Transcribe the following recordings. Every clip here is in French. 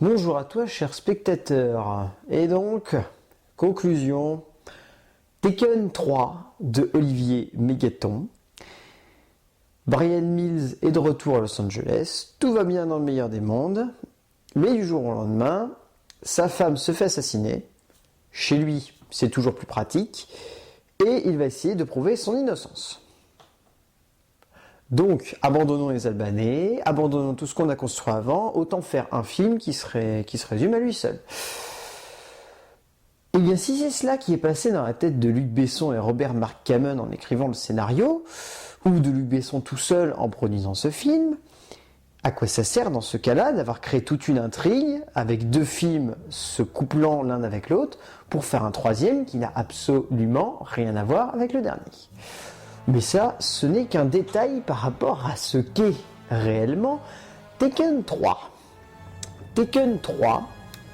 Bonjour à toi, cher spectateur. Et donc, conclusion, Taken 3 de Olivier Mégaton. Brian Mills est de retour à Los Angeles. Tout va bien dans le meilleur des mondes. Mais du jour au lendemain, sa femme se fait assassiner. Chez lui, c'est toujours plus pratique. Et il va essayer de prouver son innocence. Donc, abandonnons les Albanais, abandonnons tout ce qu'on a construit avant, autant faire un film qui se résume à lui seul. Et bien, si c'est cela qui est passé dans la tête de Luc Besson et Robert Mark Kamen en écrivant le scénario, ou de Luc Besson tout seul en produisant ce film, à quoi ça sert dans ce cas-là d'avoir créé toute une intrigue avec deux films se couplant l'un avec l'autre pour faire un troisième qui n'a absolument rien à voir avec le dernier? Mais ça, ce n'est qu'un détail par rapport à ce qu'est réellement Taken 3. Taken 3,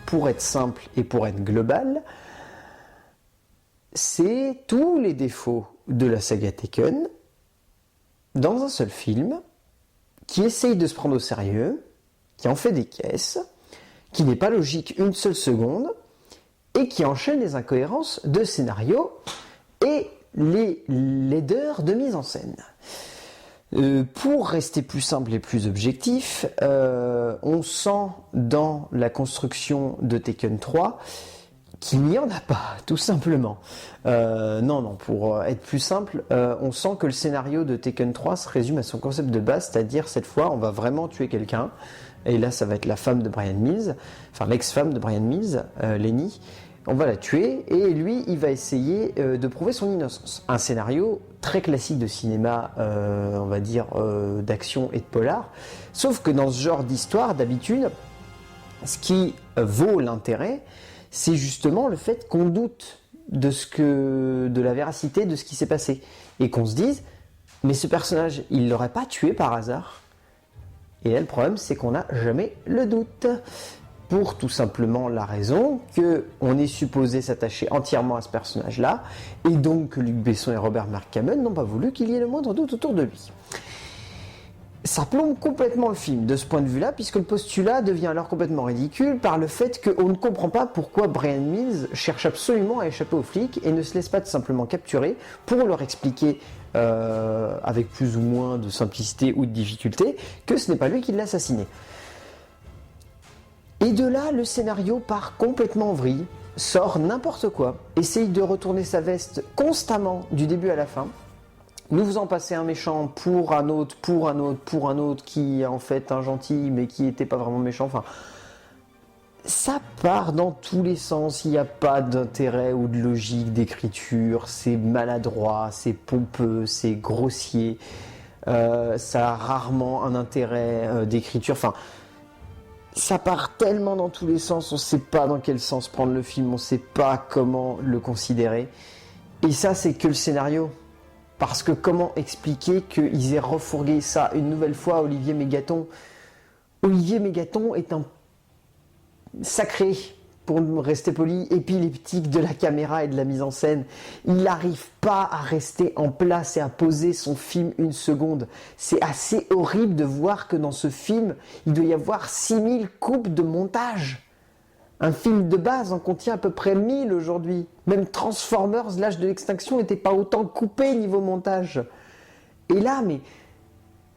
pour être simple et pour être global, c'est tous les défauts de la saga Taken dans un seul film qui essaye de se prendre au sérieux, qui en fait des caisses, qui n'est pas logique une seule seconde et qui enchaîne les incohérences de scénario et les laideurs de mise en scène. Pour rester plus simple et plus objectif, on sent dans la construction de Taken 3 qu'il n'y en a pas, tout simplement. Non, pour être plus simple, on sent que le scénario de Taken 3 se résume à son concept de base, c'est-à-dire cette fois on va vraiment tuer quelqu'un, et là ça va être la femme de Brian Mills, enfin l'ex-femme de Brian Mills, Lenny. On va la tuer et lui, il va essayer de prouver son innocence. Un scénario très classique de cinéma, on va dire, d'action et de polar. Sauf que dans ce genre d'histoire, d'habitude, ce qui vaut l'intérêt, c'est justement le fait qu'on doute de la véracité de ce qui s'est passé. Et qu'on se dise, mais ce personnage, il l'aurait pas tué par hasard. Et là, le problème, c'est qu'on n'a jamais le doute. Pour tout simplement la raison qu'on est supposé s'attacher entièrement à ce personnage-là, et donc que Luc Besson et Robert Mark Kamen n'ont pas voulu qu'il y ait le moindre doute autour de lui. Ça plombe complètement le film de ce point de vue-là, puisque le postulat devient alors complètement ridicule par le fait qu'on ne comprend pas pourquoi Brian Mills cherche absolument à échapper aux flics et ne se laisse pas tout simplement capturer pour leur expliquer avec plus ou moins de simplicité ou de difficulté que ce n'est pas lui qui l'a assassiné. Et de là, le scénario part complètement en vrille, sort n'importe quoi, essaye de retourner sa veste constamment du début à la fin, nous faisant passer un méchant pour un autre, pour un autre, pour un autre, qui est en fait un gentil, mais qui n'était pas vraiment méchant. Enfin, ça part dans tous les sens, il n'y a pas d'intérêt ou de logique d'écriture, c'est maladroit, c'est pompeux, c'est grossier, ça a rarement un intérêt d'écriture, enfin... Ça part tellement dans tous les sens, on ne sait pas dans quel sens prendre le film, on ne sait pas comment le considérer. Et ça, c'est que le scénario. Parce que comment expliquer qu'ils aient refourgué ça une nouvelle fois à Olivier Mégaton? Olivier Mégaton est un sacré, pour rester poli, épileptique de la caméra et de la mise en scène. Il n'arrive pas à rester en place et à poser son film une seconde. C'est assez horrible de voir que dans ce film, il doit y avoir 6000 coupes de montage. Un film de base en contient à peu près 1000 aujourd'hui. Même Transformers, l'âge de l'extinction, n'était pas autant coupé niveau montage. Et là, mais...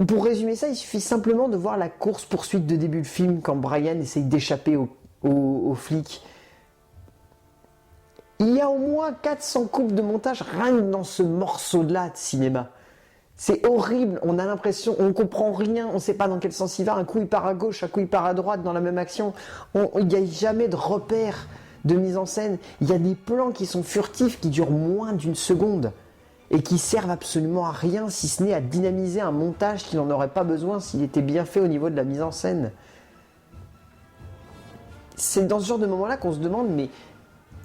Pour résumer ça, il suffit simplement de voir la course-poursuite de début de film quand Brian essaye d'échapper aux flics. Il y a au moins 400 coupes de montage rien que dans ce morceau-là de cinéma. C'est horrible, on a l'impression, on comprend rien, on ne sait pas dans quel sens il va. Un coup il part à gauche, un coup il part à droite dans la même action. Il n'y a jamais de repère de mise en scène. Il y a des plans qui sont furtifs, qui durent moins d'une seconde et qui servent absolument à rien, si ce n'est à dynamiser un montage qui n'en aurait pas besoin s'il était bien fait au niveau de la mise en scène. C'est dans ce genre de moment-là qu'on se demande, mais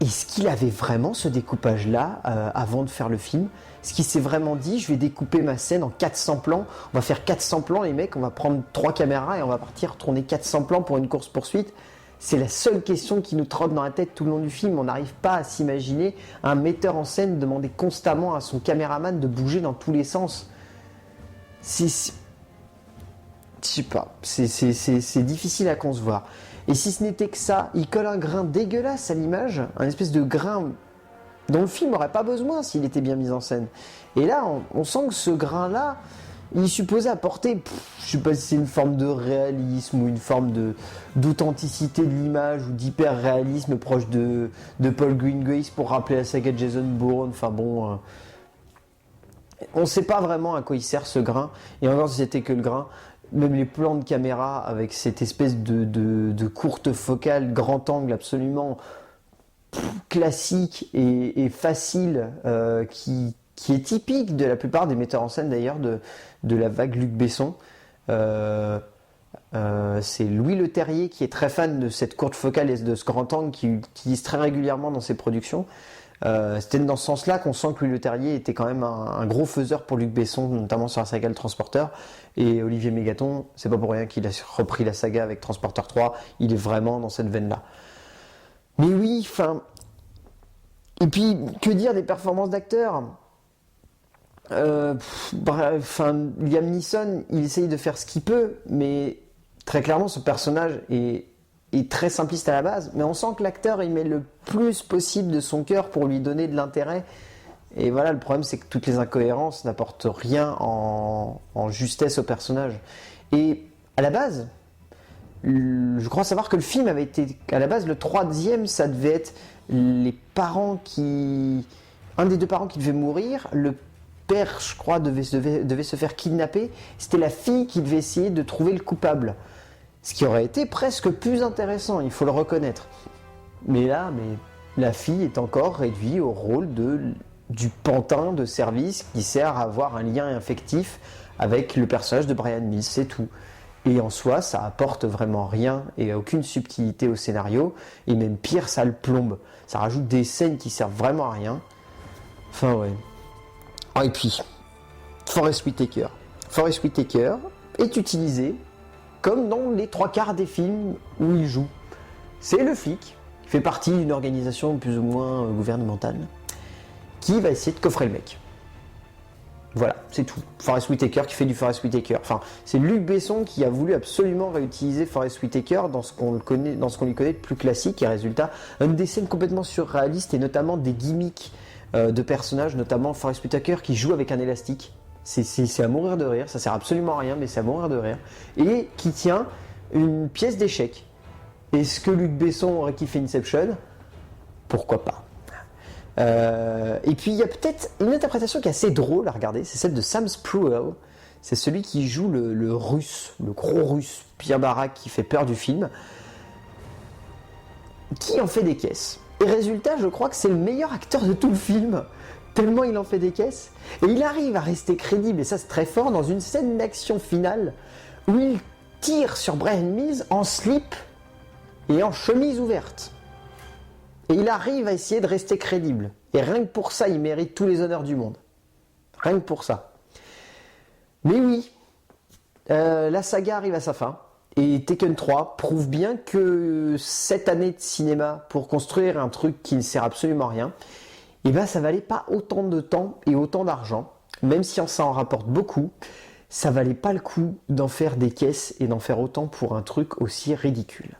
est-ce qu'il avait vraiment ce découpage-là avant de faire le film? Est-ce qu'il s'est vraiment dit, je vais découper ma scène en 400 plans, on va faire 400 plans les mecs, on va prendre 3 caméras et on va partir tourner 400 plans pour une course-poursuite? C'est la seule question qui nous trotte dans la tête tout le long du film. On n'arrive pas à s'imaginer un metteur en scène demander constamment à son caméraman de bouger dans tous les sens. Je sais pas, c'est difficile à concevoir. Et si ce n'était que ça, il colle un grain dégueulasse à l'image, un espèce de grain dont le film n'aurait pas besoin s'il était bien mis en scène. Et là, on sent que ce grain-là, il est supposé apporter, je ne sais pas si c'est une forme de réalisme ou une forme d'authenticité de l'image ou d'hyper-réalisme proche de Paul Greengrass pour rappeler la saga de Jason Bourne. Enfin bon, on ne sait pas vraiment à quoi il sert ce grain. Et encore si c'était que le grain, même les plans de caméra avec cette espèce de courte focale, grand angle absolument classique et facile qui est typique de la plupart des metteurs en scène d'ailleurs de la vague Luc Besson. C'est Louis Leterrier qui est très fan de cette courte focale et de ce grand angle qu'il utilise très régulièrement dans ses productions. C'était dans ce sens-là qu'on sent que Louis Leterrier était quand même un gros faiseur pour Luc Besson, notamment sur la saga Le Transporteur. Et Olivier Mégaton, c'est pas pour rien qu'il a repris la saga avec Transporteur 3, il est vraiment dans cette veine-là. Mais oui, enfin... Et puis, que dire des performances d'acteurs ? Liam Neeson, il essaye de faire ce qu'il peut, mais très clairement, son personnage est très simpliste à la base, mais on sent que l'acteur il met le plus possible de son cœur pour lui donner de l'intérêt. Et voilà, le problème c'est que toutes les incohérences n'apportent rien en justesse au personnage. Et à la base, je crois savoir que le film avait été, à la base, le troisième, ça devait être les parents qui... Un des deux parents qui devait mourir, le père, je crois, devait se faire kidnapper. C'était la fille qui devait essayer de trouver le coupable. Ce qui aurait été presque plus intéressant, il faut le reconnaître. Mais là, la fille est encore réduite au rôle du pantin de service qui sert à avoir un lien affectif avec le personnage de Brian Mills, c'est tout. Et en soi, ça apporte vraiment rien et aucune subtilité au scénario. Et même pire, ça le plombe. Ça rajoute des scènes qui servent vraiment à rien. Enfin, ouais. Ah, et puis, Forest Whitaker. Forest Whitaker est utilisé comme dans les trois quarts des films où il joue. C'est le flic qui fait partie d'une organisation plus ou moins gouvernementale qui va essayer de coffrer le mec. Voilà, c'est tout. Forest Whitaker qui fait du Forest Whitaker. Enfin, c'est Luc Besson qui a voulu absolument réutiliser Forest Whitaker dans ce qu'on lui connaît de plus classique. Et résultat, une des scènes complètement surréalistes et notamment des gimmicks de personnages, notamment Forest Whitaker qui joue avec un élastique. C'est à mourir de rire, ça sert absolument à rien, mais c'est à mourir de rire. Et qui tient une pièce d'échec. Est-ce que Luc Besson aurait kiffé Inception ? Pourquoi pas ? Et puis il y a peut-être une interprétation qui est assez drôle à regarder, c'est celle de Sam Spruell. C'est celui qui joue le russe, le gros russe Pierre Barack qui fait peur du film, qui en fait des caisses. Et résultat, je crois que c'est le meilleur acteur de tout le film, tellement il en fait des caisses. Et il arrive à rester crédible, et ça c'est très fort, dans une scène d'action finale où il tire sur Brian Mills en slip et en chemise ouverte. Et il arrive à essayer de rester crédible. Et rien que pour ça, il mérite tous les honneurs du monde. Rien que pour ça. Mais oui, la saga arrive à sa fin. Et Taken 3 prouve bien que cette année de cinéma pour construire un truc qui ne sert absolument à rien, et ben ça valait pas autant de temps et autant d'argent. Même si ça en rapporte beaucoup, ça valait pas le coup d'en faire des caisses et d'en faire autant pour un truc aussi ridicule.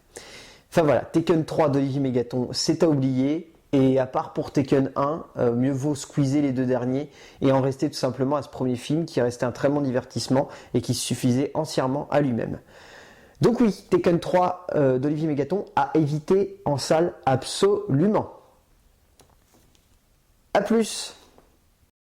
Enfin voilà, Taken 3 d'Olivier Mégaton, c'est à oublier. Et à part pour Taken 1, mieux vaut squeezer les deux derniers et en rester tout simplement à ce premier film qui restait un très bon divertissement et qui suffisait entièrement à lui-même. Donc oui, Taken 3 d'Olivier Mégaton à éviter en salle absolument. A plus.